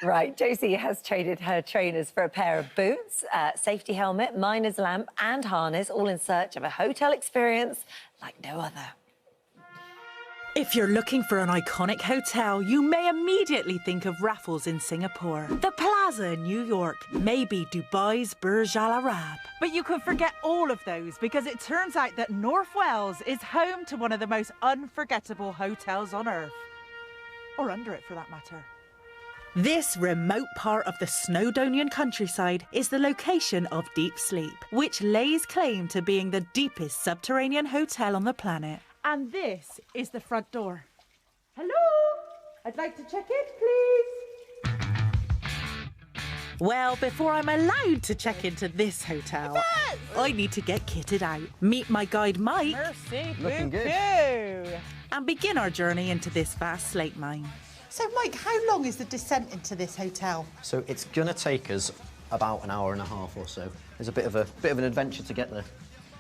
Right, Josie has traded her trainers for a pair of boots, safety helmet, miner's lamp and harness, all in search of a hotel experience like no other. If you're looking for an iconic hotel, you may immediately think of Raffles in Singapore, the Plaza in New York, maybe Dubai's Burj Al Arab. But you can forget all of those because it turns out that North Wales is home to one of the most unforgettable hotels on earth. Or under it, for that matter. This remote part of the Snowdonian countryside is the location of Deep Sleep, which lays claim to being the deepest subterranean hotel on the planet. And this is the front door. Hello? I'd like to check in, please. Well, before I'm allowed to check into this hotel, I need to get kitted out, meet my guide Mike, Mercy, looking good, and begin our journey into this vast slate mine. So, Mike, how long is the descent into this hotel? So it's gonna take us about an hour and a half or so. There's a bit of an adventure to get there.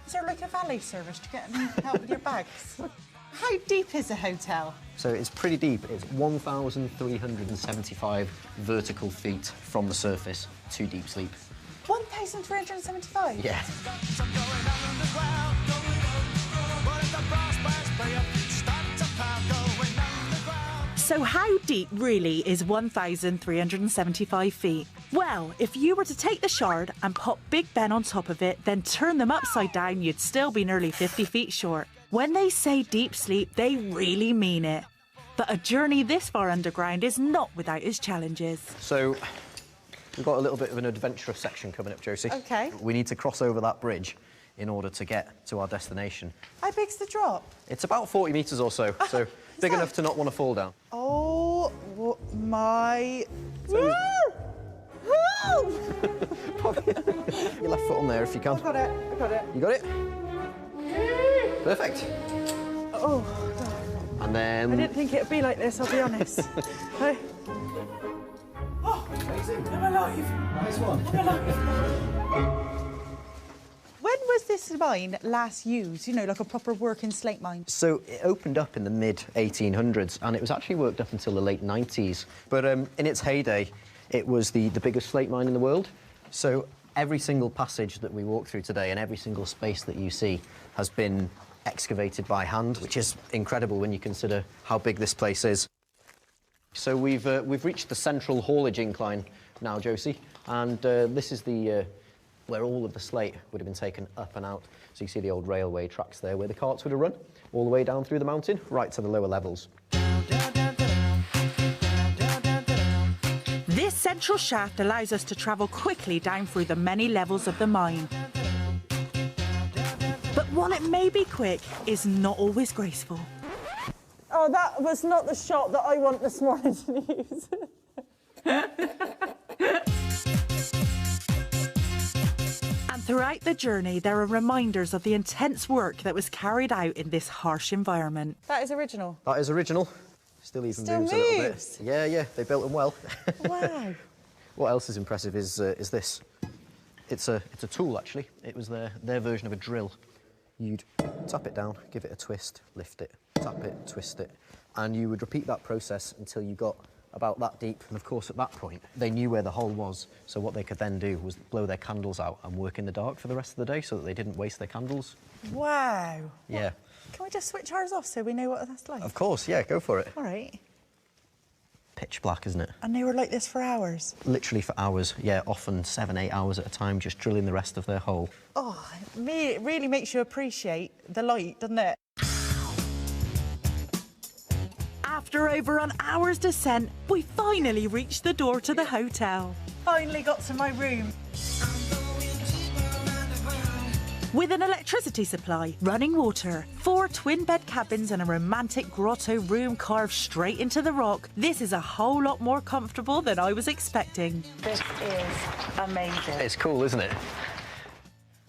Is there like a valet service to get any help with your bags? How deep is the hotel? So it's pretty deep. It's 1,375 vertical feet from the surface to Deep Sleep. 1,375? Yeah. So how deep really is 1,375 feet? Well, if you were to take the Shard and pop Big Ben on top of it, then turn them upside down, you'd still be nearly 50 feet short. When they say deep sleep, they really mean it. But a journey this far underground is not without its challenges. So we've got a little bit of an adventurous section coming up, Josie. OK. We need to cross over that bridge in order to get to our destination. How big's the drop? It's about 40 metres or so, so big enough to not want to fall down. Oh, my... So your left foot on there if you can. I got it. You got it? Perfect. Oh, God. And then... I didn't think it'd be like this, I'll be honest. Hey. Oh, amazing. I'm alive. Nice one. I'm alive. When was this mine last used? You know, like a proper working slate mine? So it opened up in the mid-1800s and it was actually worked up until the late 90s. But in its heyday, it was the biggest slate mine in the world. So every single passage that we walk through today and every single space that you see has been excavated by hand, which is incredible when you consider how big this place is. So we've reached the central haulage incline now, Josie, and this is the where all of the slate would have been taken up and out. So you see the old railway tracks there where the carts would have run, all the way down through the mountain, right to the lower levels. This central shaft allows us to travel quickly down through the many levels of the mine. But while it may be quick, it's not always graceful. Oh, that was not the shot that I want this morning to use. And throughout the journey, there are reminders of the intense work that was carried out in this harsh environment. That is original. That is original. Still even Still moves a little moves. bit. Yeah, they built them well. Wow. What else is impressive is this. It's a tool, actually. It was their version of a drill. You'd tap it down, give it a twist, lift it, tap it, twist it, and you would repeat that process until you got about that deep. And of course, at that point, they knew where the hole was, so what they could then do was blow their candles out and work in the dark for the rest of the day so that they didn't waste their candles. Wow. Yeah. Can we just switch ours off so we know what that's like? Of course, yeah, go for it. All right. Pitch black, isn't it? And they were like this for hours? Literally for hours, yeah, often 7-8 hours at a time, just drilling the rest of their hole. Oh, it really makes you appreciate the light, doesn't it? After over an hour's descent, we finally reached the door to the hotel. Finally got to my room. With an electricity supply, running water, 4 twin-bed cabins and a romantic grotto room carved straight into the rock, this is a whole lot more comfortable than I was expecting. This is amazing. It's cool, isn't it?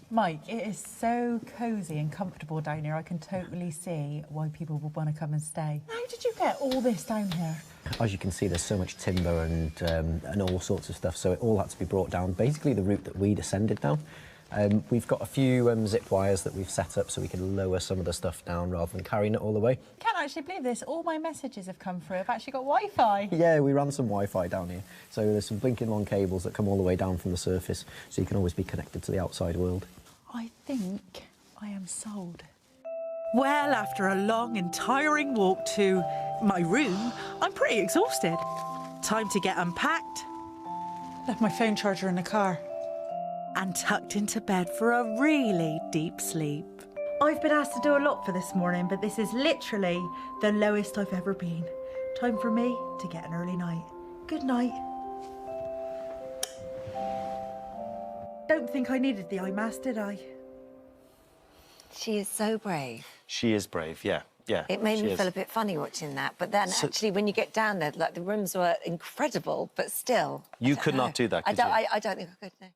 Mike, it is so cosy and comfortable down here. I can totally see why people would want to come and stay. How did you get all this down here? As you can see, there's so much timber and all sorts of stuff, so it all had to be brought down. Basically, the route that we descended down, We've got a few zip wires that we've set up so we can lower some of the stuff down rather than carrying it all the way. Can't actually believe this. All my messages have come through. I've actually got Wi-Fi. Yeah, we ran some Wi-Fi down here. So there's some blinking long cables that come all the way down from the surface, so you can always be connected to the outside world. I think I am sold. Well, after a long and tiring walk to my room, I'm pretty exhausted. Time to get unpacked Left my phone charger in the car. and tucked into bed for a really deep sleep. I've been asked to do a lot for this morning, but this is literally the lowest I've ever been. Time for me to get an early night. Good night. Don't think I needed the eye mask, did I? She is so brave. She is brave, yeah. Yeah, It made she me is. feel a bit funny watching that. But then, actually, when you get down there, like, the rooms were incredible, but still... I You don't could know. not do that, I could don't, you? I don't think I could, no.